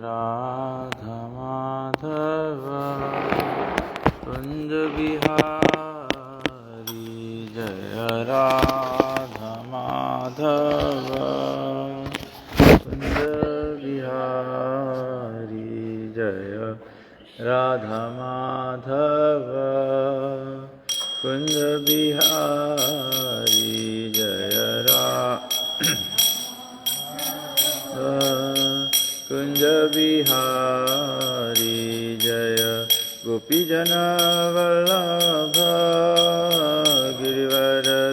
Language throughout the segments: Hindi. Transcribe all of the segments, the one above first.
राधा माधव कुंज बिहारी जय राधा माधव कुंज बिहारी जय राधा माधव कुंज बिहारी जय कुंज बिहारी जय गोपीजन वल्लभ गिरिवरधारी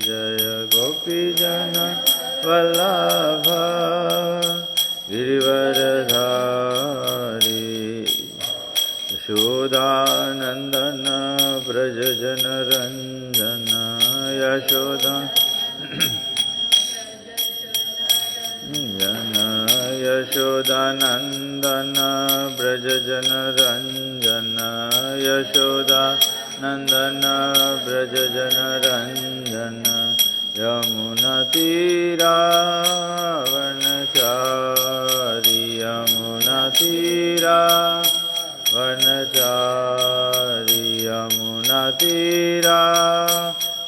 जय गोपीजन वल्लभ गिरिवरधारी यशोदानंदन ब्रज जन रंजन यशोदा यशोदानंदन ब्रज जन रंजन यशोदानंदन ब्रज जन रंजन यमुना तीरा वनचारी यमुना तीरा वनचारी यमुना तीरा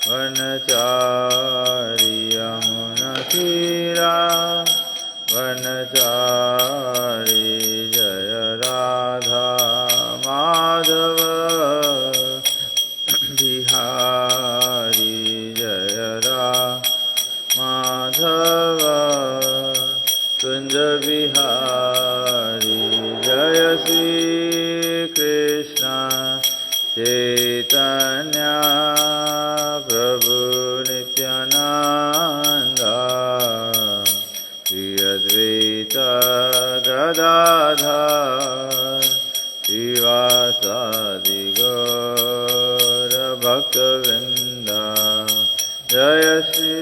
वनचारी यमुना तीरा वनचारी जय राधा माधव बिहारी जय माधव कुंज बिहारी जय श्री कृष्ण चैतन्य प्रभु नित्यानंद श्री अद्वैत गदाधर श्रीवासादि गौर भक्तवृंद जय श्री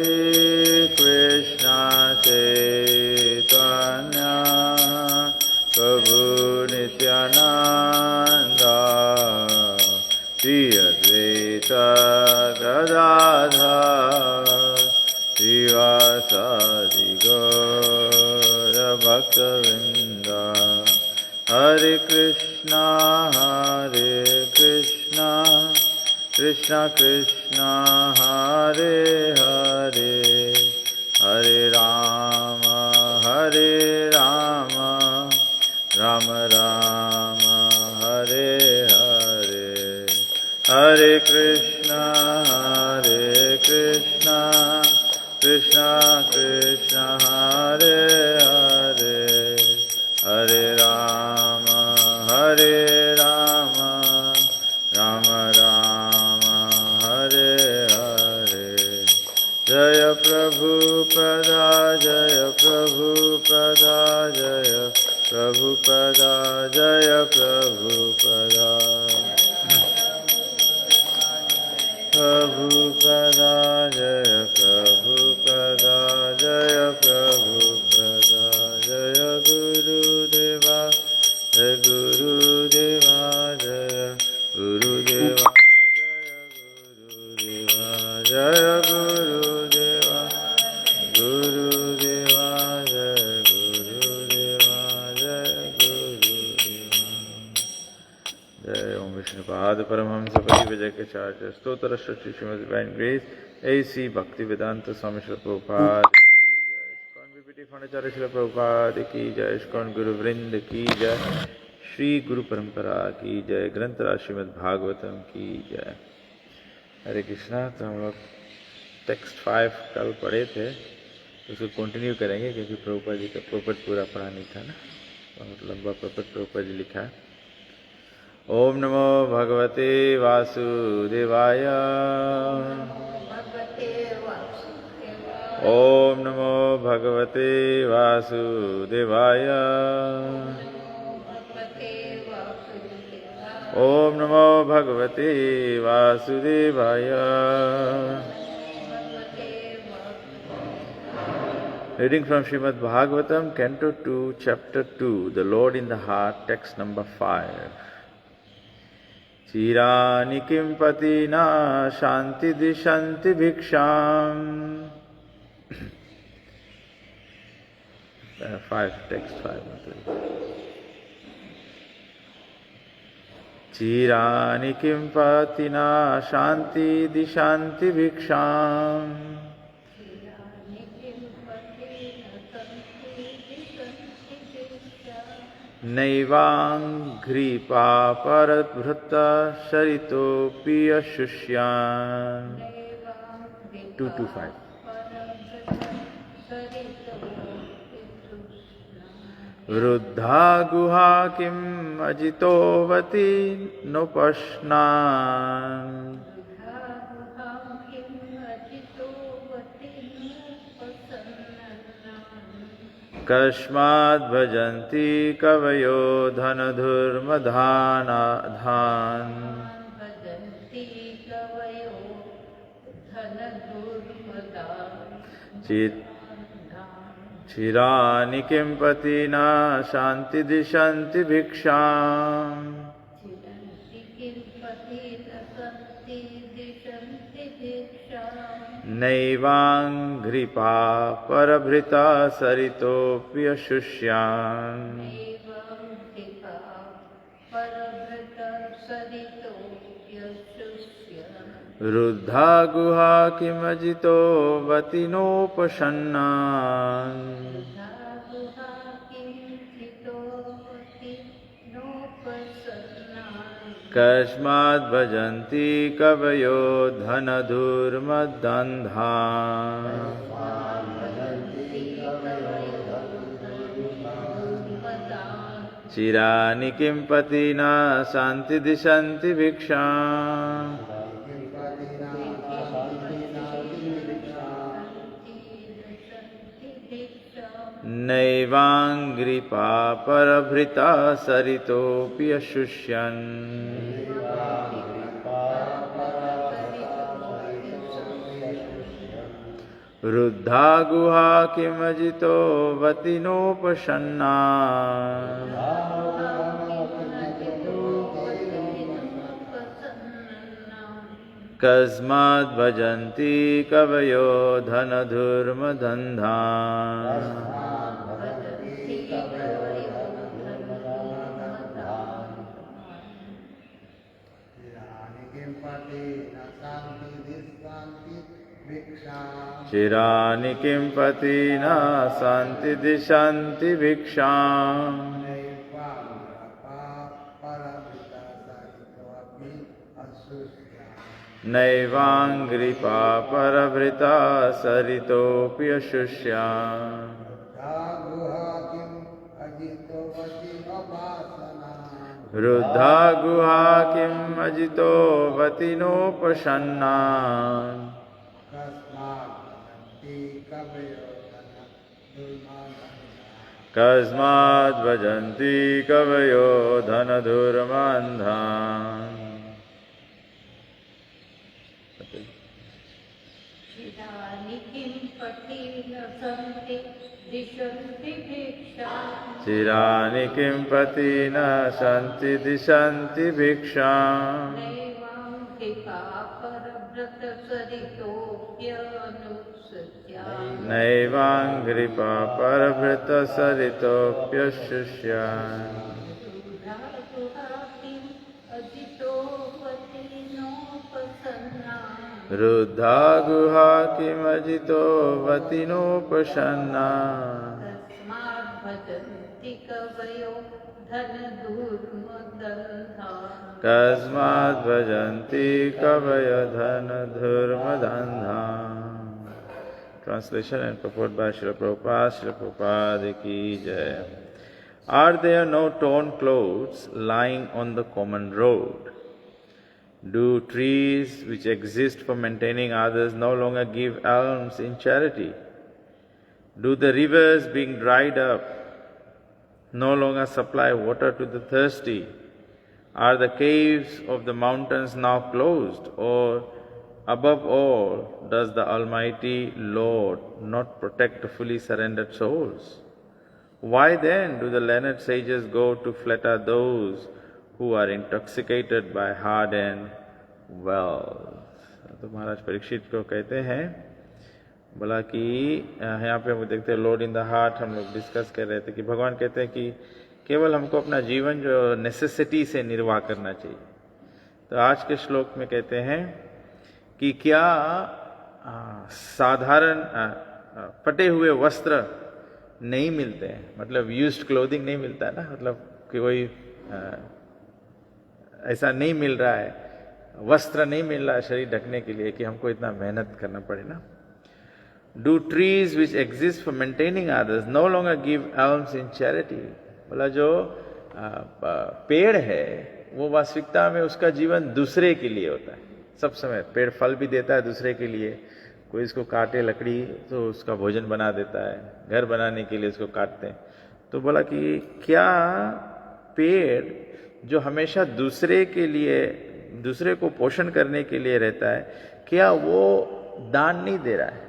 कृष्ण चैतन्य प्रभु नित्यानंद श्री अद्वैत गदाधर श्रीवासादि गौर भक्तवृंद हरे कृष्णा कृष्णा कृष्णा हरे हरे हरे राम राम राम हरे हरे हरे कृष्णा कृष्णा कृष्णा हरे हरे हरे राम राम राम हरे हरे जय प्रभुपदा जय प्रभुपदा जय प्रभुपदा जय प्रभुपदा प्रभुपदा जय प्रभुपदा जय प्रभुपदा जय गुरुदेवा जय गुरुदेवा जय गुरुदेवा जय गुरुदेवा गुरुदेवा जय गुरुदेवा जय गुरुदेवा जय ओम विष्णुपाद परमहंस परिव्रजकाचार्य स्तोत्र श्री श्रीमद् डिवाइन ग्रेस ऐसी भक्ति वेदांत स्वामी श्री प्रभुपाद की जय ISKCON BPT foundation Shri Prabhupada की जय इस्कॉन गुरु वृंद की जय श्री गुरु परंपरा की जय ग्रंथराज श्रीमद् भागवतम की जय हरे कृष्णा। तो हम लोग टेक्स्ट 5 कल पढ़े थे, उसको कंटिन्यू करेंगे क्योंकि प्रभुपाद जी का प्रॉपर्ट पूरा पढ़ा नहीं था ना, बहुत लंबा प्रॉपर्ट प्रभुपाद जी लिखा है। ओम नमो भगवते वासुदेवाय ओम नमो भगवते वासुदेवाय ओम नमो भगवते वासुदेवाय। Reading from Srimad Bhagavatam, Canto 2, Chapter 2, The Lord in the Heart, text number 5. Chirani kimpatina shanti dishanti bhiksham 5 text 5 चिरानि किं पातिना शान्ति दिशान्ति भिक्षाम् नैवाङ्घ्रिपा परभृता शरितोऽपि अशुष्यान् 2 to 5 वृद्धा गुहा किम् अजितोवती नुपश्नान् कस्माद् भजन्ति कवयो धनधुर्मधान् चिरानि किं पतिना शान्ति दिशन्ति भिक्षाम् नैवाङ्घ्रिपा परभृता सरितोऽपि अशुष्यान् रुद्धा गुहा किमजितो वतिनोपशन्नान् कस्माद् भजन्ति कवयो धनधुर्मदन्धान् चिरानि किं पतिना शान्ति दिशन्ति भिक्षाम् नैवाङ्घ्रिपा परभृता सरितोऽपि अशुष्यन् रुद्धा गुहा किमजितो वतिनोपशन्नान् कस्माद् भजन्ति कवयो धनधुर्मदन्धान् चिरानि किं पतिना शान्ति दिशन्ति भिक्षाम् नैवाङ्घ्रिपा परभृता सरितोऽपि अशुष्यान् रुद्धा गुहा किम् अजितो वतिनोपशन्नान् कस्माद् भजन्ति कवयो धनधुर्मन्धान् चिरानि किं पतिना सन्ति दिशन्ति भिक्षाम् नैवाङ्घ्रिपा परभृतसरितोऽप्यशुष्यान् रुद्धा गुहा किमजितो वतिनोपशन्नान् कस्माद् भजन्ति कवयो धनधुर्मदन्धान् Translation and purport by Srila Prabhupada. Srila Prabhupada ki jai. Are there no torn clothes lying on the common road? Do trees which exist for maintaining others no longer give alms in charity? Do the rivers being dried up no longer supply water to the thirsty? Are the caves of the mountains now closed? Or above all, does the Almighty Lord not protect the fully surrendered souls? Why then do the learned sages go to flatter those who are intoxicated by hard-earned wealth? तो महाराज परीक्षित को कहते हैं, बोला कि यहाँ पे हम देखते हैं लॉर्ड इन द हार्ट, हम लोग डिस्कस कर रहे थे कि भगवान कहते हैं कि केवल हमको अपना जीवन जो नेसेसिटी से निर्वाह करना चाहिए। तो आज के श्लोक में कहते हैं कि क्या साधारण फटे हुए वस्त्र नहीं मिलते हैं, मतलब यूज्ड क्लोथिंग नहीं मिलता है ना, मतलब कि कोई ऐसा नहीं मिल रहा है, वस्त्र नहीं मिल रहा है शरीर ढकने के लिए कि हमको इतना मेहनत करना पड़े ना। Do trees which exist for maintaining others no longer give alms in charity. बोला जो पेड़ है वो वास्तविकता में उसका जीवन दूसरे के लिए होता है सब समय। पेड़ फल भी देता है दूसरे के लिए, कोई इसको काटे लकड़ी तो उसका भोजन बना देता है, घर बनाने के लिए इसको काटते हैं। तो बोला कि क्या पेड़ जो हमेशा दूसरे के लिए, दूसरे को पोषण करने के लिए रहता है, क्या वो दान नहीं दे रहा है?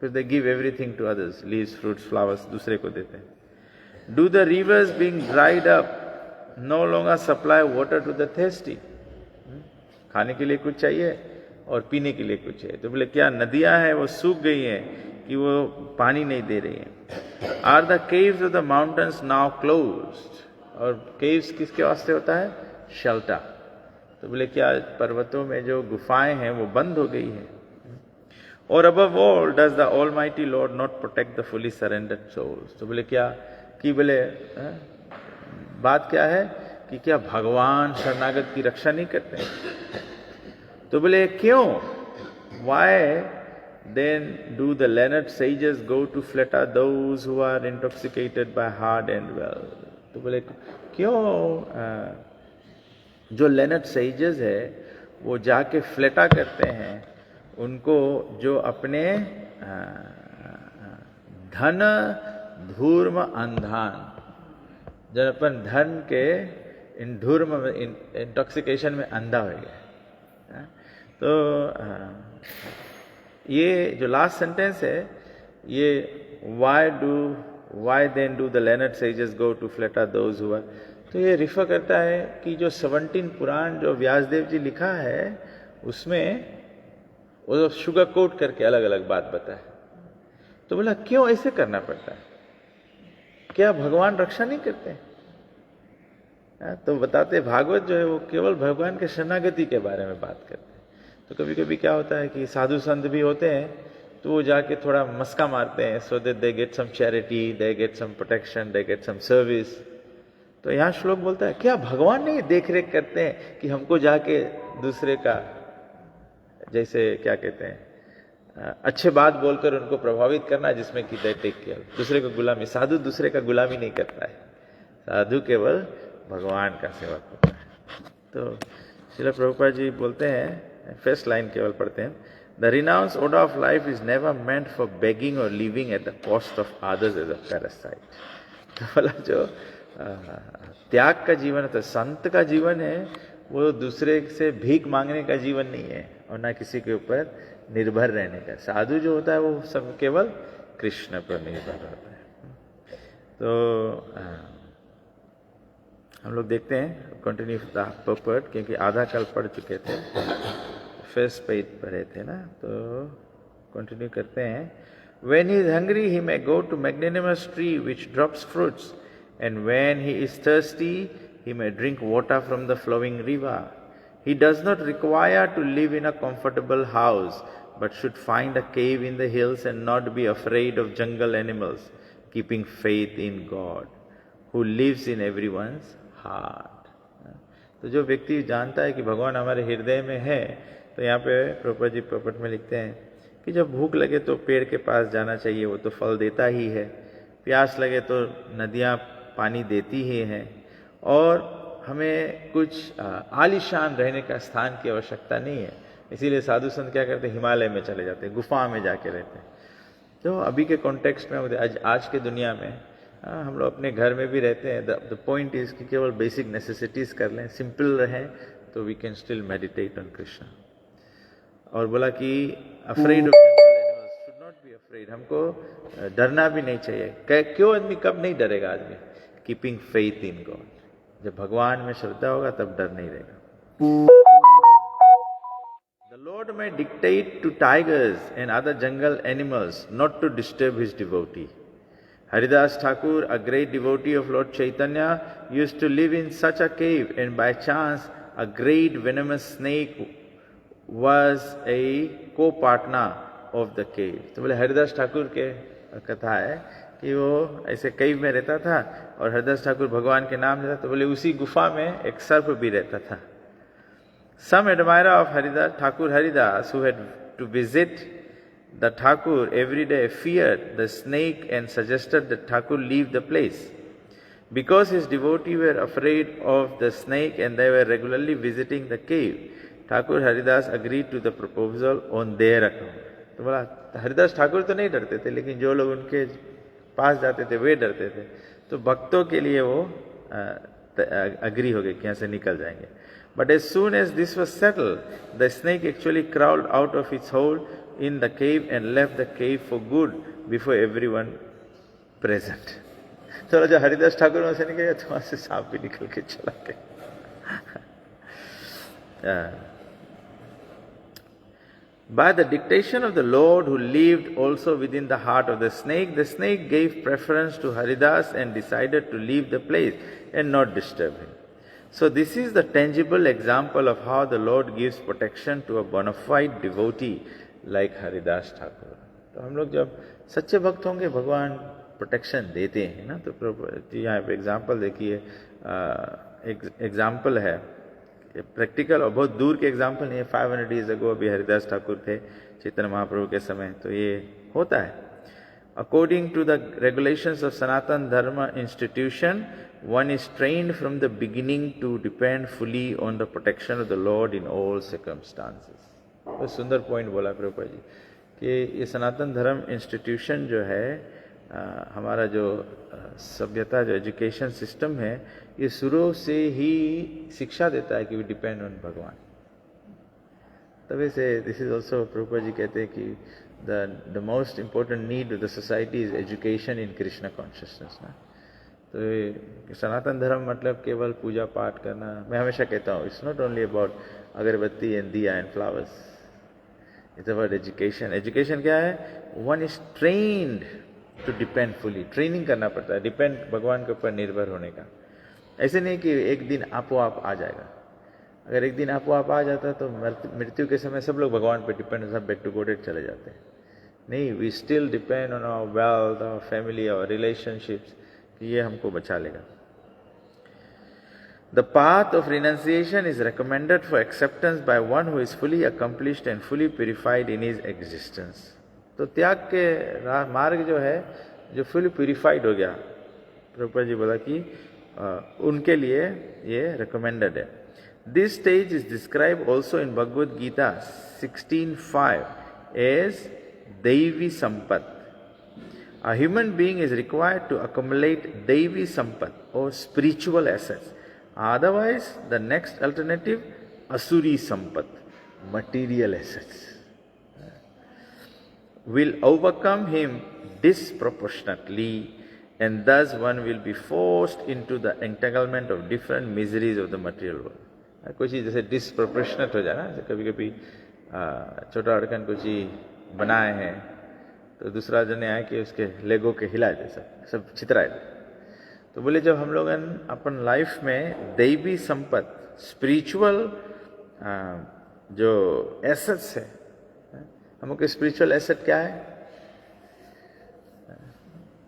फिर they give everything to others, leaves, fruits, flowers दूसरे को देते हैं। Do the rivers being dried up no longer supply water to the thirsty. खाने के लिए कुछ चाहिए और पीने के लिए कुछ चाहिए, तो बोले क्या नदियां हैं वो सूख गई हैं कि वो पानी नहीं दे रही हैं? Are the caves of the mountains now closed. और केव्स किसके वास्ते होता है? शेल्टर। तो बोले क्या पर्वतों में जो गुफाएं हैं वो बंद हो गई हैं? और above all does the almighty lord not protect the fully surrendered souls. तो बोले क्या कि बोले बात क्या है कि क्या भगवान शरणागत की रक्षा नहीं करते? तो बोले क्यों? Why then do the learned sages go to flatter those who are intoxicated by hard and well. तो बोले क्यों जो लेनर्ड सेजेस है वो जाके फ्लेटा करते हैं उनको जो अपने धन धूर्म अंधान, जब अपन धन के इन धूर्म में इंटॉक्सिकेशन में अंधा हो गया। तो ये जो लास्ट सेंटेंस है ये why then do the learned sages go to flatter those who are, तो ये रिफर करता है कि जो 17 पुराण जो व्यासदेव जी लिखा है उसमें वो शुगर कोट करके अलग अलग बात बताए। तो बोला क्यों ऐसे करना पड़ता है? क्या भगवान रक्षा नहीं करते? तो बताते भागवत जो है वो केवल भगवान के शरणागति के बारे में बात करते हैं। तो कभी कभी क्या होता है कि साधु संत भी होते हैं तो वो जाके थोड़ा मस्का मारते हैं, so that they get some charity, they get some protection, they get some service. तो यहाँ श्लोक बोलता है क्या भगवान नहीं देख रेख करते हैं कि हमको जाके दूसरे का, जैसे क्या कहते हैं, अच्छे बात बोलकर उनको प्रभावित करना जिसमें कि दे टेक केयर, दूसरे को गुलामी। साधु दूसरे का गुलामी नहीं करता है, साधु केवल भगवान का सेवक होता है। तो श्रील प्रभुपाद जी बोलते हैं, फर्स्ट लाइन केवल पढ़ते हैं, the renounce order of life is never meant for begging or living at the cost of others as a parasite। तो बोला जो त्याग का जीवन है, तो संत का जीवन है वो दूसरे से भीख मांगने का जीवन नहीं है और ना किसी के ऊपर निर्भर रहने का। साधु जो होता है वो सब केवल कृष्ण पर निर्भर होता है। तो हम लोग देखते हैं कंटिन्यू द पर्पट, क्योंकि आधा कल पढ़ चुके थे, फर्स्ट पेज पढ़े थे ना, तो कंटिन्यू करते हैं। When he is hungry, he may go to magnanimous tree which drops fruits, and when he is thirsty, he may drink water from the flowing river. He does not require to live in a comfortable house, but should find a cave in the hills and not be afraid of jungle animals, keeping faith in God, who lives in everyone's heart. तो जो व्यक्ति जानता है कि भगवान हमारे हृदय में है, तो यहाँ पे प्रभुपाद जी प्रपट में लिखते हैं कि जब भूख लगे तो पेड़ के पास जाना चाहिए, वो तो फल देता ही है। प्यास लगे तो नदियाँ पानी देती ही हैं, और हमें कुछ आलीशान रहने का स्थान की आवश्यकता नहीं है। इसीलिए साधु संत क्या करते हैं, हिमालय में चले जाते हैं, गुफा में जाके रहते हैं। तो अभी के कॉन्टेक्स्ट में आज के दुनिया में हम लोग अपने घर में भी रहते हैं। द पॉइंट इज कि केवल बेसिक नेसेसिटीज कर लें, सिंपल रहें, तो we can still meditate on Krishna. और बोला कि afraid of jungle animals, should not be afraid, हमको डरना भी नहीं चाहिए। क्यों आदमी कब नहीं डरेगा आदमी? Keeping faith in God. जब भगवान में श्रद्धा होगा तब डर नहीं रहेगा। The Lord Lord may dictate to tigers and other jungle animals not to disturb his devotee. Haridas Thakur, a great devotee of Lord Chaitanya, used to live in such a cave, and by chance a great venomous snake was a co-partner of the cave. तो बोले हरिदास ठाकुर के कथा है कि वो ऐसे केव में रहता था और हरिदास ठाकुर भगवान के नाम लेता, तो बोले उसी गुफा में एक सर्प भी रहता था. Some admirer of Haridas, Thakur Haridas, who had to visit the Thakur every day, feared the snake and suggested that Thakur leave the place. Because his devotees were afraid of the snake and they were regularly visiting the cave, Thakur Haridas agreed to the proposal on their account. तो बोला हरिदास ठाकुर तो नहीं डरते थे, लेकिन जो लोग उनके पास जाते थे वे डरते थे, तो भक्तों के लिए वो अग्री हो गए कि यहाँ से निकल जाएंगे. But as soon as this was settled, the snake actually crawled out of its hole in the cave and left the cave for good before everyone present. तो जब हरिदास ठाकुर वहां से निकले तो वहां से सांप भी निकल के चला गया. By the dictation of the Lord, who lived also within the heart of the snake gave preference to Haridas and decided to leave the place and not disturb him. So this is the tangible example of how the Lord gives protection to a bona fide devotee like Haridas Thakur. तो हम लोग जब सच्चे भक्त होंगे भगवान प्रोटेक्शन देते हैं ना. तो यहाँ पे एग्जाम्पल देखिए, एग्जाम्पल है प्रैक्टिकल और बहुत दूर के एग्जाम्पल नहीं है. 500 years ago अभी हरिदास ठाकुर थे चैतन्य महाप्रभु के समय, तो ये होता है. According to the regulations of Sanatana Dharma institution, one is trained from the beginning to depend fully on the protection of the Lord in all circumstances. तो सुंदर पॉइंट बोला प्रभुपाद जी कि ये सनातन धर्म इंस्टीट्यूशन जो है, हमारा जो सभ्यता जो एजुकेशन सिस्टम है, ये शुरू से ही शिक्षा देता है कि वी डिपेंड ऑन भगवान. तभी से this is also Prabhupada ji कहते हैं कि the most important need of the society is education in Krishna consciousness ना. तो सनातन धर्म मतलब केवल पूजा पाठ करना. मैं हमेशा कहता हूँ it's not only about agarbatti and diya and flowers, it's about education. Education क्या है? One is trained to depend fully. Training करना पड़ता है डिपेंड भगवान के ऊपर निर्भर होने का. ऐसे नहीं कि एक दिन आपो आप आ जाएगा. अगर एक दिन आपो आप आ जाता तो मृत्यु के समय सब लोग भगवान पे डिपेंड, सब बैक टू गॉड चले जाते हैं. नहीं, we still depend on our wealth, our family, our relationships, कि ये हमको बचा लेगा. The path of renunciation is recommended for acceptance by one who is fully accomplished and fully purified in his existence. तो त्याग के मार्ग जो है, जो fully purified हो गया, प्रभुपाद जी बोला कि उनके लिए ये recommended है. This stage is described also in Bhagavad Gita 16:5 as Daivi Sampat. A human being is required to accumulate Daivi Sampat or spiritual assets. Otherwise, the next alternative, Asuri Sampat, material assets, will overcome him disproportionately, and thus one will be forced into the entanglement of different miseries of the material world. कोई चीज़ जैसे डिसप्रोपोर्शनेट हो जाए ना, कभी कभी छोटा अड़कन कोई चीज़ बनाए हैं तो दूसरा जने आए कि उसके लेगो के हिलाए दे, सब छितराए दे. तो बोले जब हम लोग अपन लाइफ में दैवी संपत्त, स्पिरिचुअल जो एसेट्स है, हम लोग के स्पिरिचुअल एसेट क्या है?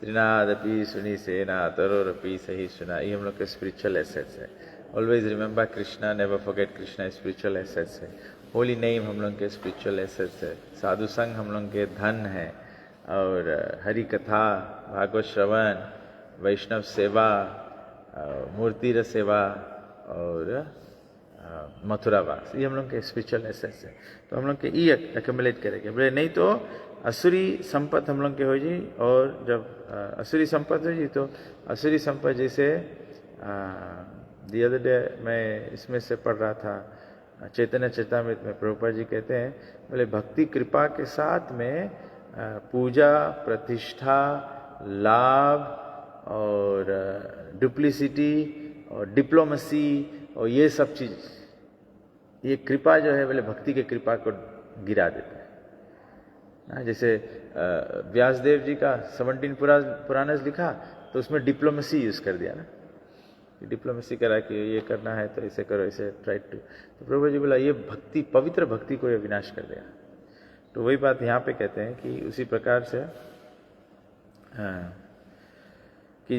त्रिनादपि सुनी सेना तरोरपि सही सुना, ये हम लोग के स्पिरिचुअल एसेट्स है. Always remember Krishna, never forget Krishna, spiritual assets है. होली नेम हम लोग के स्पिरिचुअल एसेट्स है. साधु संघ हम लोग के धन है. और हरि कथा, भागवत श्रवण, वैष्णव सेवा, मूर्ति रस सेवा और मथुरा वास, ये हम लोग के स्पिरिचुअल एसेट्स है. तो हम लोग के ये एक्यूमुलेट करेंगे. बोले नहीं तो असुरी संपत्त हम लोग के हो जी. और जब असुरी संपत्त हो जी तो असुरी संपत्त जैसे दी अदर डे मैं इसमें से पढ़ रहा था चैतन्य चरितामृत में, प्रभुपाद जी कहते हैं बोले भक्ति कृपा के साथ में पूजा, प्रतिष्ठा, लाभ और डुप्लिसिटी और डिप्लोमेसी और ये सब चीज़, ये कृपा जो है बोले भक्ति के कृपा को गिरा देता है ना। जैसे व्यासदेव जी का 17 पुराणस लिखा तो उसमें डिप्लोमेसी यूज कर दिया ना, डिप्लोमेसी करा कि ये करना है तो ऐसे करो, ऐसे ट्राई टू। तो प्रभु जी बोला ये भक्ति, पवित्र भक्ति को ये विनाश कर देगा। तो वही बात यहाँ पे कहते हैं कि उसी प्रकार से कि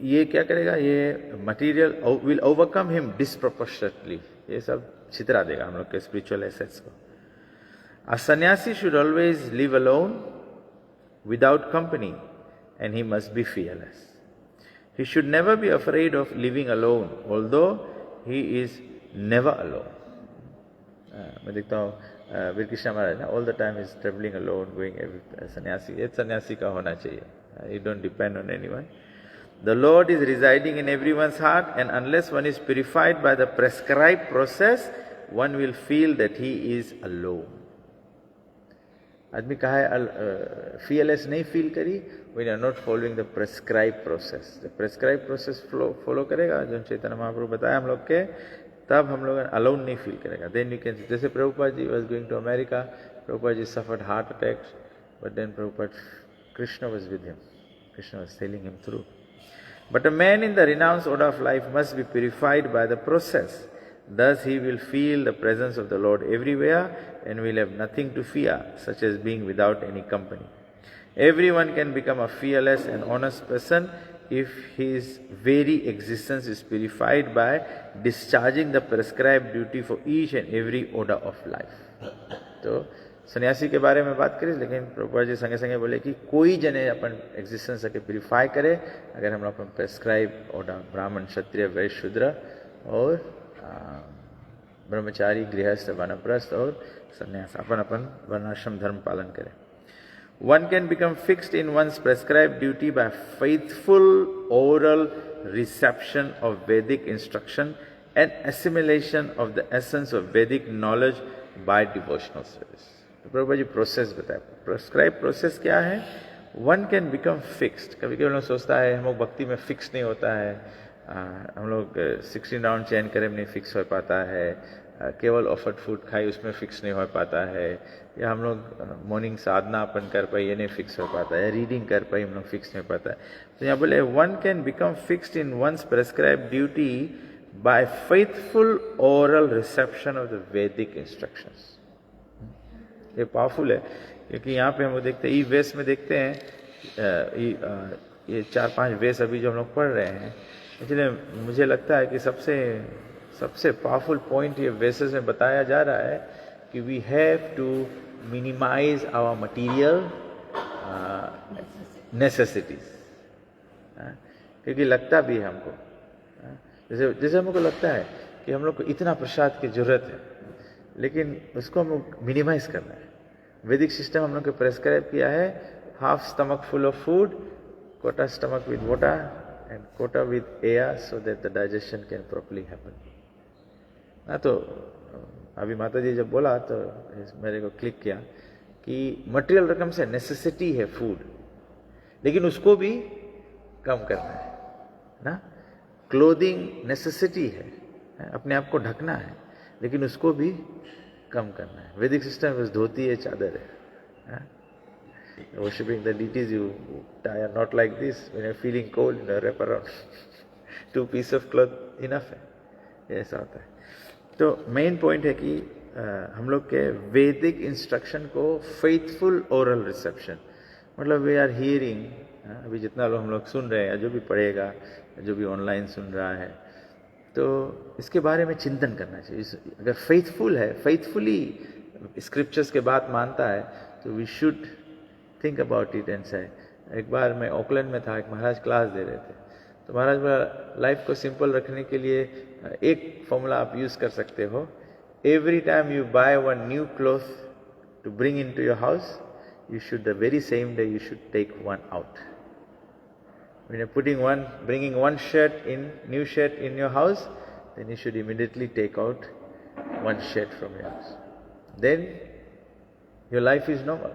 ये क्या करेगा, ये material will overcome him disproportionately, ये सब छितरा देगा हम लोग के स्पिरिचुअल एसेट्स को। A sannyasi should always live alone without company and he must be fearless. He should never be afraid of living alone, although he is never alone. मैं देखता हूँ वीर कृष्ण महाराज ना, all the time is traveling alone, going every sannyasi, ये सन्यासी का होना चाहिए. You don't depend on anyone. The Lord is residing in everyone's heart, and unless one is purified by the prescribed process, one will feel that he is alone. आदमी कहा है fearless नहीं फील करी, when you are not following the prescribed process. The prescribed process follow करेगा जो चैतन्य महाप्रभु बताया हम लोग के, तब हम लोग alone नहीं फील करेगा. Then you can, जैसे Prabhupada ji was going to America, Prabhupada ji suffered heart attacks, but then Prabhupada, Krishna was with him. Krishna was sailing him through. But a man in the renounced order of life must be purified by the process. Thus he will feel the presence of the Lord everywhere and will have nothing to fear, such as being without any company. Everyone can become a fearless and honest person if his very existence is purified by discharging the prescribed duty for each and every order of life. तो सन्यासी के बारे में बात करें, लेकिन प्रभुपाद जी संगे संगे बोले कि कोई जने अपन एग्जिस्टेंस के प्यूरिफाई करे अगर हम अपन प्रेस्क्राइब ऑर्डर ब्राह्मण क्षत्रिय वैश्य शूद्र और ब्रह्मचारी गृहस्थ वानप्रस्थ और सन्यास अपन अपन वर्णाश्रम धर्म पालन करें. One can become fixed in one's prescribed duty by faithful oral reception of Vedic instruction and assimilation of the essence of Vedic knowledge by devotional service. तो प्रभुपाद जी प्रोसेस बताया. प्रेस्क्राइब प्रोसेस क्या है? One can become fixed. कभी कभी लोग सोचता है हम लोग भक्ति में फिक्स नहीं होता है, हम लोग 16 राउंड चैन करें नहीं फिक्स हो पाता है, केवल ऑफर्ड फूड खाई उसमें फिक्स नहीं हो पाता है, या हम लोग मॉर्निंग साधना अपन कर पाए ये नहीं फिक्स हो पाता है, रीडिंग कर पाए हम लोग फिक्स नहीं हो पाता है. तो यहाँ बोले one can become fixed in one's prescribe duty by faithful oral reception of the Vedic instructions. ये पावरफुल है क्योंकि यहाँ पे हम लोग देखते हैं ई वेस में देखते हैं ये 4-5 वेस अभी जो हम लोग पढ़ रहे हैं, इसलिए मुझे लगता है कि सबसे पावरफुल पॉइंट ये वेसेस में बताया जा रहा है कि we have to minimize our material necessities. क्योंकि लगता भी है हमको, जैसे हमको लगता है कि हम लोग को इतना प्रसाद की जरूरत है, लेकिन उसको हम लोग मिनिमाइज करना है. वैदिक सिस्टम हम लोग को प्रेस्क्राइब किया है, half stomach full of food, quarter stomach with water and quota with air so that the digestion can properly happen. ना तो अभी माता जी जब बोला तो मेरे को क्लिक किया कि मटेरियल रकम से नेसेसिटी है फूड, लेकिन उसको भी कम करना है ना. क्लोथिंग नेसेसिटी है, अपने आप को ढकना है, लेकिन उसको भी कम करना है. वैदिक सिस्टम में धोती है, चादर है. Worshipping the deities, you tie a knot like this. When you're feeling cold, you wrap around 2 pieces of cloth enough है. ऐसा होता है. तो मेन पॉइंट है कि हम लोग के वैदिक इंस्ट्रक्शन को फेथफुल ओरल रिसेप्शन, मतलब वी आर हियरिंग. अभी जितना लोग हम लोग सुन रहे हैं, जो भी पढ़ेगा, जो भी ऑनलाइन सुन रहा है, तो इसके बारे में चिंतन करना चाहिए. अगर फेथफुल है, फेथफुली स्क्रिप्चर्स के बात मानता है, तो we should think about it and say. एक बार मैं ऑकलैंड में था, एक महाराज क्लास दे रहे थे, तो महाराज बोला लाइफ को सिंपल रखने के लिए एक फॉर्मूला आप यूज कर सकते हो. Every time you buy one new cloth to bring in to your house, you should the very same day you should take one out. When you're bringing one new shirt in your house, then you should immediately take out one shirt from your house. Then your life is normal.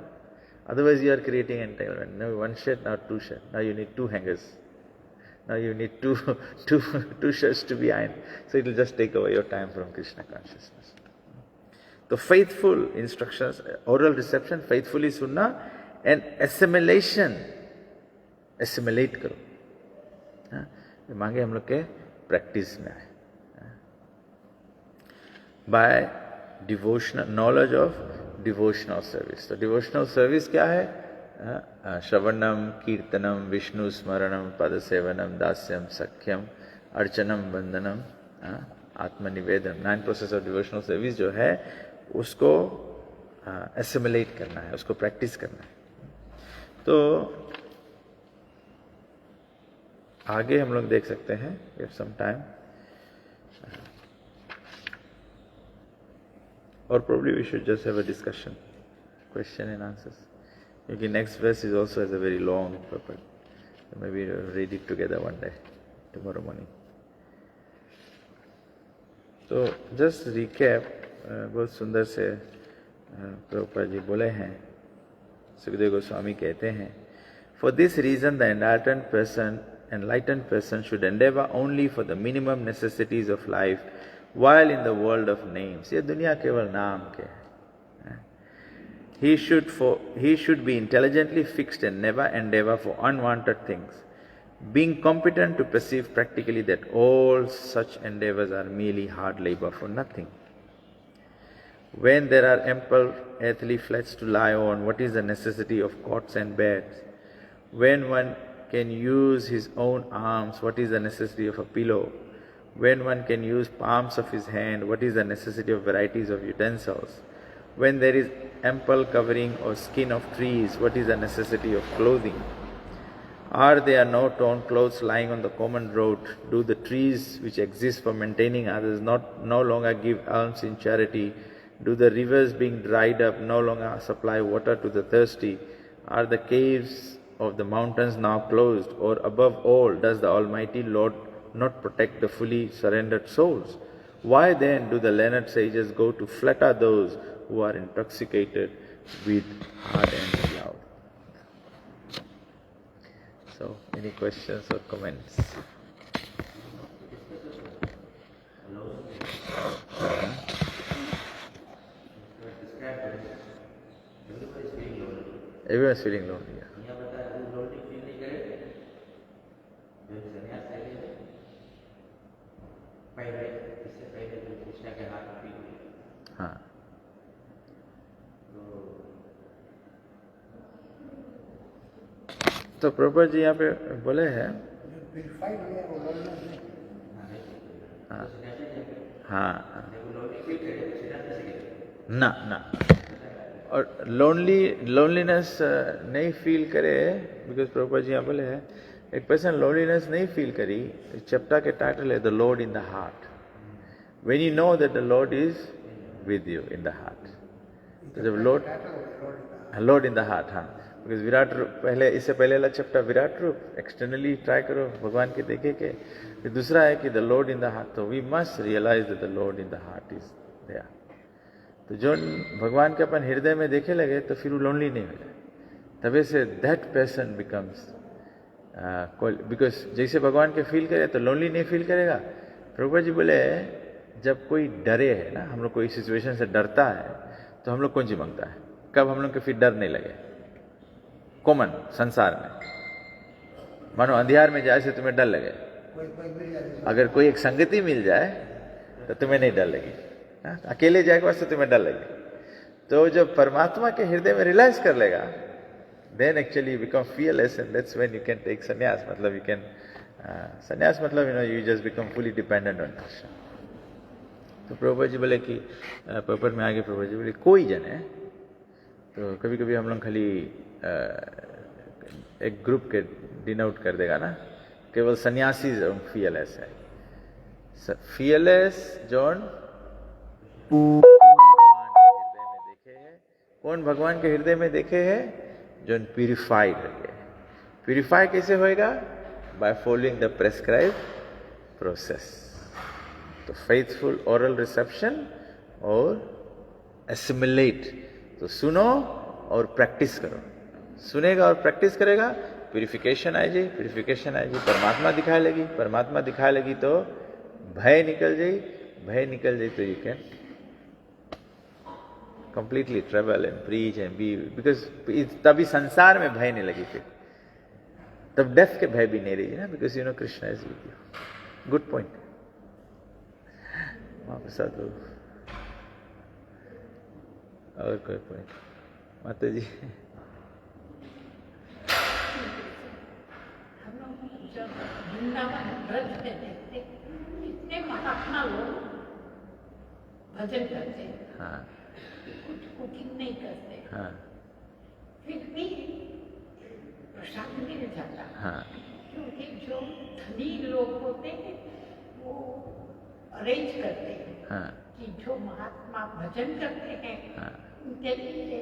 Otherwise you are creating entanglement. Now one shirt, now 2 shirts. Now you need 2 hangers. Now you need two shirts to be ironed. So it will just take away your time from Krishna consciousness. तो faithful instructions, oral reception, faithfully सुनना, एंड एसिमिलेशन, एसिमिलेट करो। ये मांगे हम लोग के प्रैक्टिस में आए। By devotional knowledge of devotional service. तो डिवोशनल सर्विस क्या है? श्रवणम, कीर्तनम, विष्णु स्मरणम, पद सेवनम, दास्यम, सख्यम, अर्चनम, वंदनम, आत्मनिवेदन। 9 प्रोसेस ऑफ डिवोशनल सर्विस जो है उसको एसिमिलेट करना है, उसको प्रैक्टिस करना है। तो आगे हम लोग देख सकते हैं, गिव सम टाइम, और probably we should just have a discussion, question and answers, क्योंकि next verse is also has a very long purport. So maybe we'll read it together one day, tomorrow morning. तो just recap, बहुत सुंदर से प्रभुपाद जी बोले हैं। सुखदेव गोस्वामी कहते हैं, for this reason the enlightened person should endeavor only for the minimum necessities of life while in the world of names. ये दुनिया केवल नाम के है। He should be intelligently fixed and never endeavor for unwanted things, being competent to perceive practically that all such endeavors are merely hard labor for nothing. When there are ample earthly flats to lie on, what is the necessity of cots and beds? When one can use his own arms, what is the necessity of a pillow? When one can use palms of his hand, what is the necessity of varieties of utensils? When there is ample covering or skin of trees, what is the necessity of clothing? Are there no torn clothes lying on the common road? Do the trees which exist for maintaining others no longer give alms in charity? Do the rivers being dried up no longer supply water to the thirsty? Are the caves of the mountains now closed? Or above all, does the Almighty Lord not protect the fully surrendered souls? Why then do the learned sages go to flatter those who are intoxicated with ardent love? So, any questions or comments? Everyone is feeling lonely. हाँ, तो प्रभुपाद जी यहाँ पे बोले हैं, हाँ हाँ ना, और लोनलीनेस नहीं फील करे, बिकॉज प्रभुपाद जी यहाँ बोले हैं एक पर्सन लोनलीनेस नहीं फील करी। चैप्टर के टाइटल है the lord in the heart. When you know that the Lord is with you in the heart, तो जब लॉर्ड इन द हार्ट, हाँ, बिकॉज विराट रूप पहले, इससे पहले वाला चैप्टर विराट रूप, एक्सटर्नली ट्राई करो भगवान के देखे के, फिर दूसरा है कि the lord in the heart. तो we must realise that the lord in the heart is there. तो जो भगवान के अपन हृदय में देखे लगे तो फिर वो लोनली नहीं हो जाए, तभी say that person becomes, because जैसे भगवान के फील करे तो लोनली नहीं फील करेगा। प्रभुपाद जी बोले जब कोई डरे है ना, हम लोग कोई सिचुएशन से डरता है तो हम लोग कौन सी मांगता है? कब हम लोग के फिर डर नहीं लगे? कॉमन संसार में, मानो अंधियार में जाए से तुम्हें डर लगे, अगर कोई एक संगति मिल जाए तो तुम्हें नहीं डर लगी, अकेले जाए के वास्ते तुम्हें डर लगे। तो जब परमात्मा के हृदय में रियलाइज कर लेगा, then actually you become fearless, and that's when you can take sannyas. मतलब you can sannyas मतलब you just become fully dependent on Krishna. तो प्रभुपाद जी बोले कि पर्पट में आगे प्रभुपाद जी बोले कोई जन है, तो कभी कभी हम लोग खाली एक ग्रुप के डिनोट कर देगा ना, केवल सन्यासी फियरलेस है। फियरलेस जॉन भगवान के हृदय में देखे है। कौन भगवान के हृदय में देखे है? जो प्यूरिफाइड है। प्यूरिफाई कैसे होएगा? By following the prescribe process. तो फेथफुल ओरल रिसेप्शन और एसिमिलेट। तो सुनो और प्रैक्टिस करो। सुनेगा और प्रैक्टिस करेगा, प्यूरिफिकेशन आएगी, प्यूरिफिकेशन आएगी, परमात्मा दिखाई लगी, परमात्मा दिखाई लगी तो भय निकल जाए, भय निकल जाए तो you can completely travel and preach and be, because तभी संसार में भय नहीं लगी फिर, तब डेथ के भय भी नहीं रही ना, because you know Krishna is with you. Good point. महाप्रसाद और कोई पॉइंट? माता जी हम लोग जब वृंदावन ब्रज में देखते इतने महात्मा लोग भजन करते हैं, हाँ कुछ कुकिंग नहीं करते, हाँ फिर भी प्रसाद मिल जाता, हाँ क्योंकि जो धनी लोग होते हैं वो अरेंज करते हैं हाँ कि जो महात्मा भजन करते हैं हाँ उनके लिए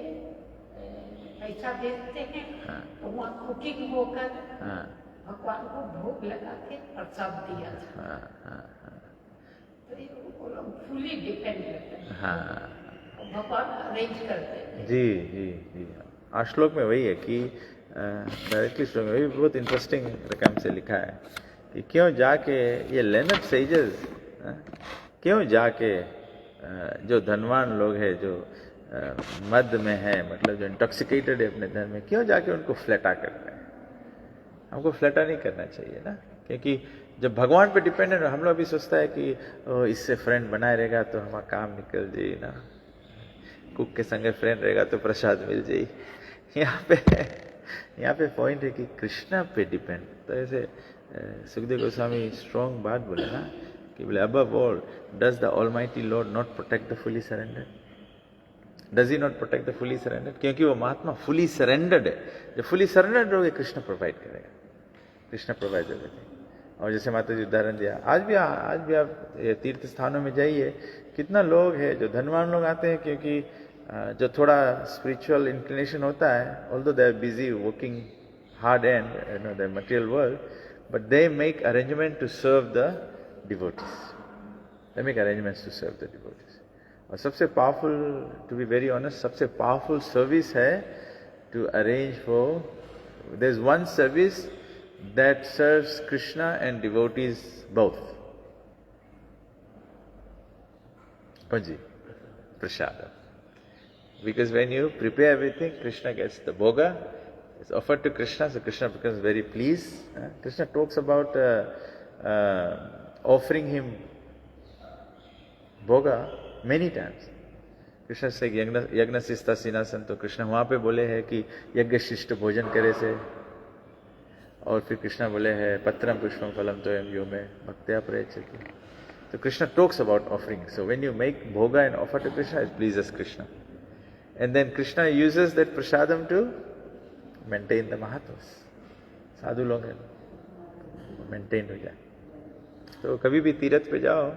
पैसा देते हैं, हाँ तो वहाँ कुकिंग होकर हाँ भगवान को भोग लगा के प्रसाद दिया था। हाँ हाँ हाँ तो ये वो लोग फुली डिपेंड करते हैं, हाँ भगवान अरेंज करते हैं। जी जी जी। आज श्लोक में वही है कि डायरेक्टली श्लोक में वही बहुत इंटरेस्टिंग रकम से लिखा है कि क्यों जाके ये लेनर्ड सेजेस, क्यों जाके जो धनवान लोग हैं, जो मद में है, मतलब जो इंटॉक्सिकेटेड है अपने धन में, क्यों जाके उनको फ्लैटा करते हैं? हमको फ्लैटा नहीं करना चाहिए ना, क्योंकि जब भगवान पे डिपेंडेंट, हम लोग भी सोचता है कि इससे फ्रेंड बनाए रहेगा तो हमारा काम निकल जाए ना, कुक के संगे फ्रेंड रहेगा तो प्रसाद मिल जाए। यहाँ पे पॉइंट है कि कृष्णा पे डिपेंड। तो ऐसे सुखदेव गोस्वामी स्ट्रॉन्ग बात बोले ना कि बोले above all does the almighty lord not protect the fully surrender, does he not protect the fully surrender? क्योंकि वो महात्मा फुली सरेंडर्ड है। जब फुली सरेंडर्ड रहोगे कृष्ण प्रोवाइड करेगा, कृष्ण प्रोवाइड एवरीथिंग। और जैसे माता जी उदाहरण दिया, आज भी आप तीर्थ स्थानों में जाइए, कितना लोग हैं जो धनवान लोग आते हैं, क्योंकि जो थोड़ा स्पिरिचुअल इंक्लिनेशन होता है, although they are busy working hard and you know the material world, but they make arrangement to serve the devotees, they make arrangements to serve the devotees. और सबसे powerful, to be very honest, सबसे पावरफुल सर्विस है to arrange for, there is one service that serves Krishna and devotees both. Panji, prasada. Because when you prepare everything, Krishna gets the bhoga, it's offered to Krishna, so Krishna becomes very pleased. Krishna talks about offering him bhoga many times. Krishna says, Yagna Sista Sinasan, तो कृष्ण वहाँ पे बोले हैं कि यज्ञ शिष्ट भोजन करे से, और फिर कृष्णा बोले है पत्रम पुष्पम फलम तो यो में भक्त्या प्रयच्छति। तो Krishna talks about offering. So when you make bhoga and offer to Krishna, it pleases Krishna, and then Krishna uses that prasadam to maintain the mahatmas. साधु लोग हैं, मेंटेन हो जाए। तो कभी भी तीर्थ पे जाओ,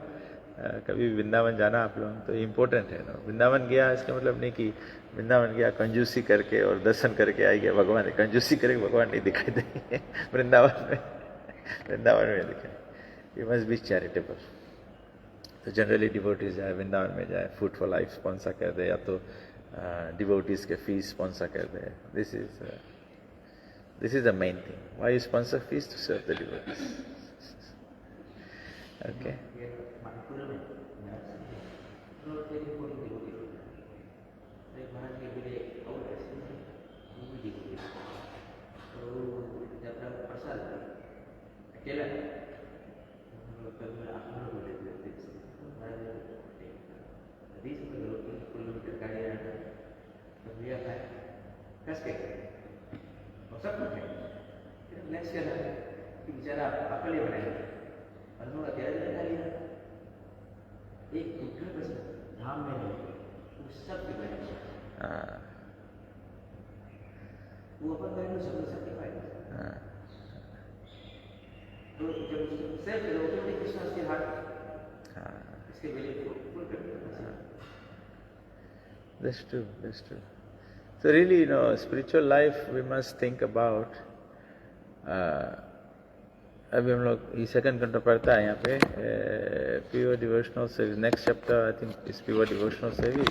कभी भी वृंदावन जाना आप लोग, तो इम्पोर्टेंट है ना। वृंदावन गया इसका मतलब नहीं कि वृंदावन गया कंजूसी करके और दर्शन करके आ गया भगवान, कंजूसी करके भगवान नहीं दिखाई देंगे वृंदावन में दिखाई। You must be charitable. तो जनरली डिवोटीज जाए वृंदावन में जाए, फूड फॉर लाइफ स्पॉन्सर कर दे, या तो डिवोटीज के फीस स्पॉन्सर कर दे। This is the main thing. Why you sponsor fees? To serve the devotees. Okay. That's true, that's true. So really, you know, spiritual life we must think about. अभी हम लोग ये सेकंड कंट्रो पढ़ता है यहाँ पे, pure devotional service, next chapter I think is pure devotional service.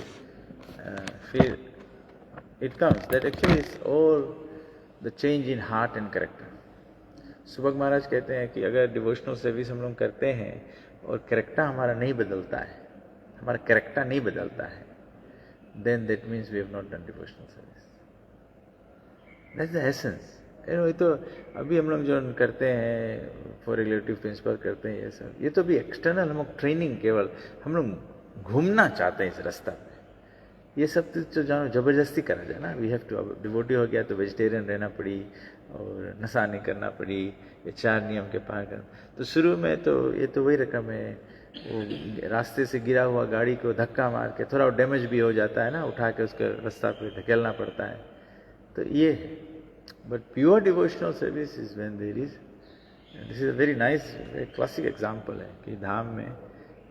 फिर it comes that actually is all the change in heart and character. Subhag Maharaj कहते हैं कि अगर डिवोशनल सर्विस हम लोग करते हैं और कैरेक्टर हमारा नहीं बदलता है, हमारा कैरेक्टर नहीं बदलता है, then that means we have not done devotional service. That's the essence. ये तो अभी हम लोग जो करते हैं फॉर रिलेटिव प्रिंसिपल करते हैं ये तो भी एक्सटर्नल हम लोग ट्रेनिंग, केवल हम लोग घूमना चाहते हैं इस रास्ता पे। ये सब तो जानो जबरदस्ती करा जाए ना। वी हैव टू, अब डिवोटी हो गया तो वेजिटेरियन रहना पड़ी और नशा नहीं करना पड़ी, ये 4 नियम के पार करना। तो शुरू में तो ये तो वही रकम है, वो रास्ते से गिरा हुआ गाड़ी को धक्का मार के थोड़ा डैमेज भी हो जाता है ना, उठा के उसके रास्ता पे धकेलना पड़ता है। तो ये but pure devotional service is when there is, this is a very nice classic example है कि धाम में।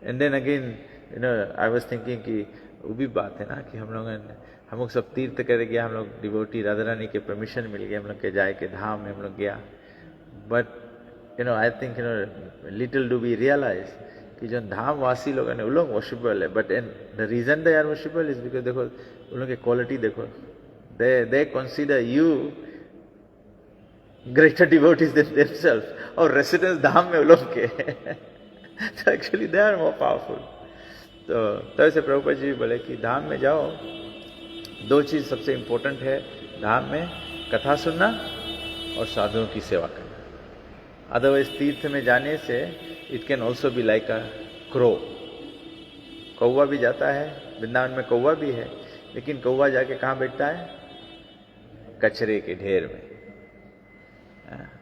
And then again you know I was thinking कि वो भी बात है ना कि हम लोग सब तीर्थ करे गया, हम लोग डिवोटी राधा रानी के परमिशन मिल गया हम लोग के जाए के धाम में हम लोग गया। But you know I think you know little do we realize कि जो धाम वासी लोग हैं वो लोग वर्शिपेबल है, but and the reason they are worshipable is because देखो उन लोग की क्वालिटी देखो, they consider you greater devotees than themselves, और रेसिडेंस धाम में वो लोग के तो actually they are more powerful. तो तब से प्रभुपाद जी भी बोले कि धाम में जाओ, 2 चीज सबसे इंपॉर्टेंट है धाम में, कथा सुनना और साधुओं की सेवा करना। अदरवाइज तीर्थ में जाने से it can also be like a crow, कौवा भी जाता है, वृंदावन में कौवा भी है, लेकिन कौवा जाके कहाँ बैठता है? कचरे के ढेर में।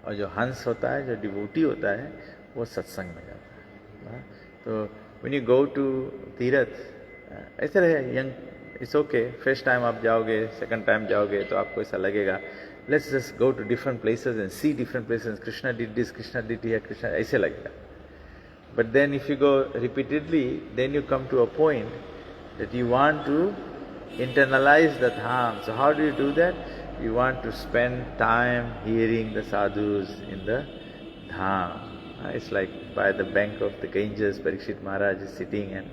और जो हंस होता है, जो डिवोटी होता है, वो सत्संग में जाता है। तो when you go to तीर्थ, ऐसे रहे young, it's okay, first time आप जाओगे, सेकंड टाइम जाओगे तो आपको ऐसा लगेगा let's just go to different places and see different places, Krishna did this, Krishna did here, Krishna, ऐसे लगेगा। But then if you go repeatedly, then you come to a point that you want to internalize the dham. So how do you do that? You want to spend time hearing the sadhus in the dham. It's like by the bank of the Ganges, Parikshit Maharaj is sitting and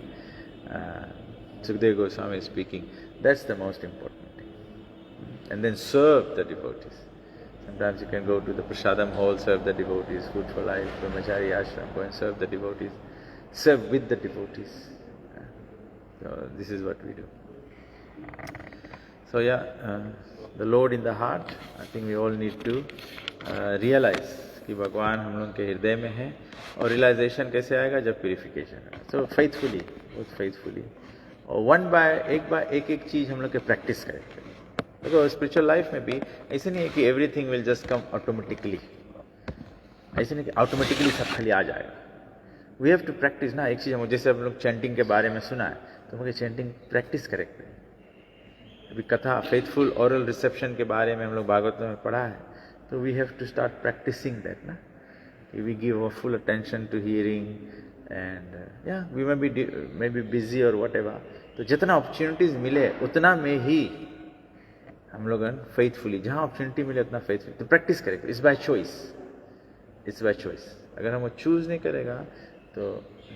Sukadeva Goswami is speaking. That's the most important thing. And then serve the devotees. Sometimes you can go to the Prasadam hall, serve the devotees, Food for Life, Brahmachari Ashram, go and serve the devotees. Serve with the devotees. So this is what we do. So the Lord in the heart, I think we all need to realize कि भगवान हम लोग के हृदय में है। और रियलाइजेशन कैसे आएगा? जब प्यूरिफिकेशन है। सो फेथफुली, बहुत फेथफुली, और एक चीज हम लोग के प्रैक्टिस करेंगे। देखो स्पिरिचुअल लाइफ में भी ऐसे नहीं है कि everything will just come automatically, ऐसे नहीं कि ऑटोमेटिकली सब खाली आ जाएगा। वी हैव टू प्रैक्टिस ना। एक चीज हम जैसे हम लोग चैंटिंग के बारे में सुना है, तो हम चैंटिंग प्रैक्टिस करेंगे। अभी कथा फेथफुल ओरल रिसेप्शन के बारे में हम लोग भागवत में पढ़ा है, तो we have to start practicing that ना, कि we give a full attention to hearing and we may be busy और व्हाटएवर। तो जितना अपॉर्चुनिटीज मिले उतना में ही हम लोग फेथफुली, जहाँ अपॉर्चुनिटी मिले उतना फेथफुली तो प्रैक्टिस करेंगे। It's by choice, it's by choice. अगर हम वो चूज नहीं करेगा तो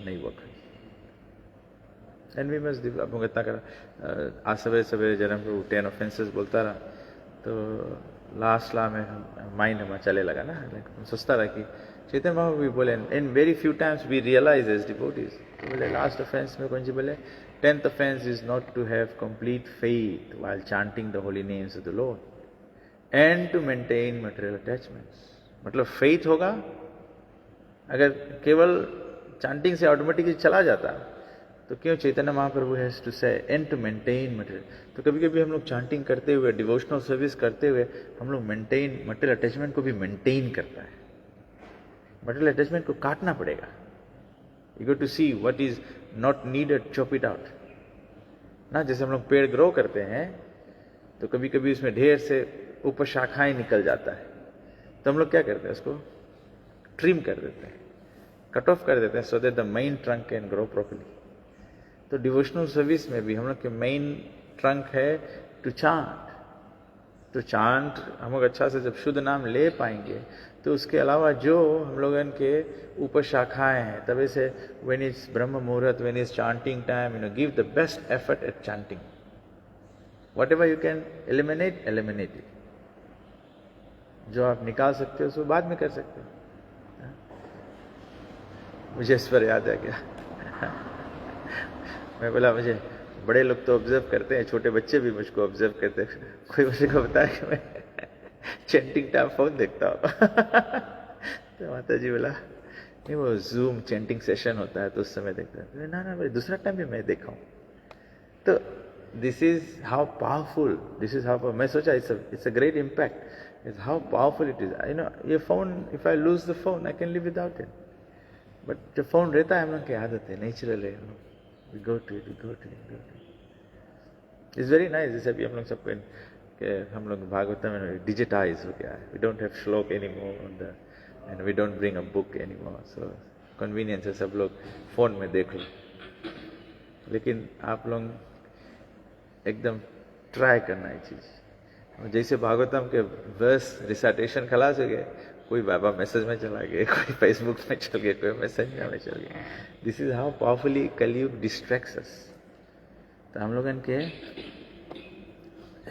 नहीं वर्क। एंड वी मस्ट आप लोग इतना करा। आज सवेरे सवेरे जब हम लोग 10 ऑफेंसेस बोलता रहा, तो लास्ट में माइंड हमारा चले लगा ना, हम सोचता रहा कि चैतन्य बाबू भी बोले in very few times we realize as devotees, तो बोले लास्ट ऑफेंस में कौन सी बोले 10th offense is not to have complete faith while chanting the holy names of the Lord and to maintain material attachments। मतलब faith होगा, अगर केवल chanting से ऑटोमेटिकली चला जाता तो क्यों चैतन्य महाप्रभु हैज टू से एंड टू मेंटेन मटेरियल। तो कभी कभी हम लोग चांटिंग करते हुए, डिवोशनल सर्विस करते हुए हम लोग मेंटेन मटेरियल अटैचमेंट को भी मेंटेन करता है। मटेरियल अटैचमेंट को काटना पड़ेगा। You go to see what is not needed, chop it out ना। जैसे हम लोग पेड़ ग्रो करते हैं तो कभी कभी उसमें ढेर से उपशाखाएं निकल जाता है, तो हम लोग क्या करते हैं, उसको ट्रिम कर देते हैं, कट ऑफ कर देते हैं, so that the main trunk can grow properly. तो डिवोशनल सर्विस में भी हम लोग के मेन ट्रंक है टू चांट। तो चांट हम लोग अच्छा से जब शुद्ध नाम ले पाएंगे तो उसके अलावा जो हम लोगों के ऊपर शाखाएं हैं, तभी से व्हेन इज ब्रह्म मुहूर्त, when is chanting time, give the best effort at chanting. Whatever you can eliminate, eliminate it. जो आप निकाल सकते हो उसको बाद में कर सकते हो। मुझे इस पर याद आ गया मैं बोला मुझे बड़े लोग तो ऑब्जर्व करते हैं, छोटे बच्चे भी मुझको ऑब्जर्व करते हैं। कोई मुझे को बताया कि मैं चैंटिंग टाइम फोन देखता हूँ तो माता जी बोला नहीं, वो जूम चैंटिंग सेशन होता है तो उस समय देखता है। ना ना भाई, दूसरा टाइम भी मैं देखा हूँ। तो this is how powerful, this is how, मैं सोचा it's a great impact, is how powerful it is. You know, ये phone, if I lose the phone I can live without it, but जब फोन रहता है हम लोग की आदत है, नेचुरल है, we go to it, we go to it, go to it. It's very nice. जैसे अभी हम लोग सबको हम लोग भागवत में डिजिटाइज हो गया है, we don't have shloka any more on the, and we don't bring a book any more, so convenience है, सब लोग फोन में देख लो। लेकिन आप लोग एकदम ट्राई करना है चीज। जैसे भागवतम के वर्स रिसाइटेशन खलास हो गए, कोई बाबा मैसेज में चला गया, कोई फेसबुक में चल गया, कोई मैसेज में चल गया। This is how powerfully Kaliyuga distracts us. तो हम लोगन के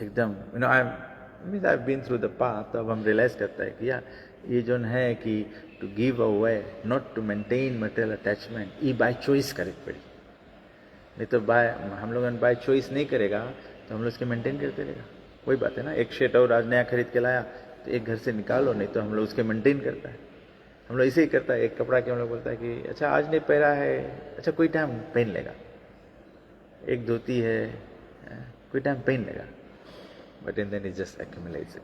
एकदम, you know, I have been through the path, तो अब हम रियलाइज करता है कि यार ये जो है कि to give away, not to maintain material attachment, ये बाय चॉइस करे पड़ी। नहीं तो बाय, हम लोग बाय चॉइस नहीं करेगा तो हम लोग उसके मेंटेन करते रहेगा। वही बात है ना, एक शर्ट और आज नया खरीद के लाया तो एक घर से निकालो, नहीं तो हम लोग उसके मेंटेन करता है। हम लोग ऐसे ही करता है, एक कपड़ा के हम लोग बोलता है कि अच्छा आज नहीं पहना है, अच्छा कोई टाइम पहन लेगा। एक धोती है, कोई टाइम पहन लेगा, but in then it just accumulates.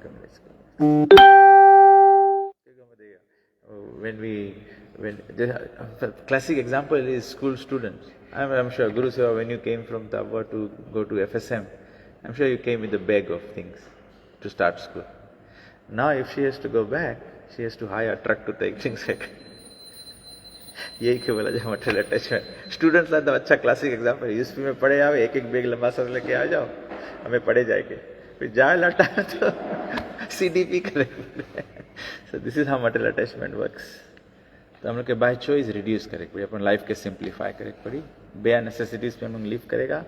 When the classic example is school students. I'm sure Guru Seva, when you came from Tabwa to go to FSM, I'm sure you came with a bag of things to start school. Now if she has to go back, she has to hire a truck to take things back. यही क्यों बोला जाए मटेरियल अटैचमेंट। स्टूडेंट्स का तो अच्छा क्लासिक एग्जाम्पल, यूएसपी में पढ़े आओ, एक एक बैग लंबा सा लेके आ जाओ, हमें पढ़े जाएंगे, फिर जाए लौटा तो सीडीपी करेंगे। So this is how material attachment works. तो हम लोग के बाय चॉइस रिड्यूस करे पड़ी, अपन लाइफ के सिंप्लीफाई करे पड़ी, बेयर नेसेसिटीज पे हम लोग लिव करेगा,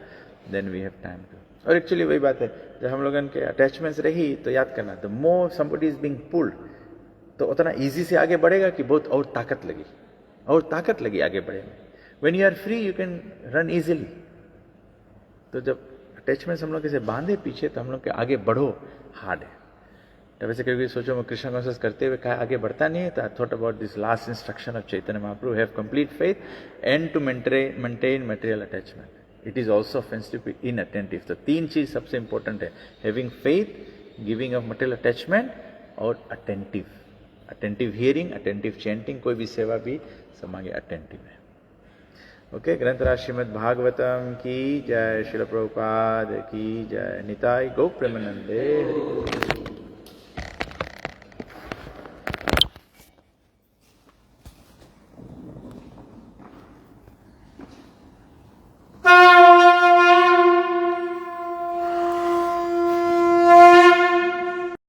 then we have time to. और एक्चुअली वही बात है, जब हम लोगन के अटैचमेंट्स रही तो याद करना, the more somebody is being pulled, तो उतना ईजी से आगे बढ़ेगा कि बहुत और ताकत लगी, और ताकत लगी आगे बढ़े में। When you are free you can run easily. तो जब अटैचमेंट्स हम लोग कैसे बांधे पीछे, तो हम लोग के आगे बढ़ो हार्ड है। तो वैसे कभी सोचो, मैं कृष्ण कॉन्शियस करते हुए कहा आगे बढ़ता नहीं है, तो I thought about this last instruction of Chaitanya Mahaprabhu, have complete faith and to maintain material attachment. It is also offensive inattentive. तो तीन चीज सबसे इंपॉर्टेंट है, having faith, giving off material attachment और attentive. Attentive hearing, attentive chanting, कोई भी सेवा भी सब आगे अटेंटिव है। ओके, ग्रंथराज श्रीमद् भागवतम की जय, श्रील प्रभुपाद की जय, निताय गौ प्रेमानंदे हरि।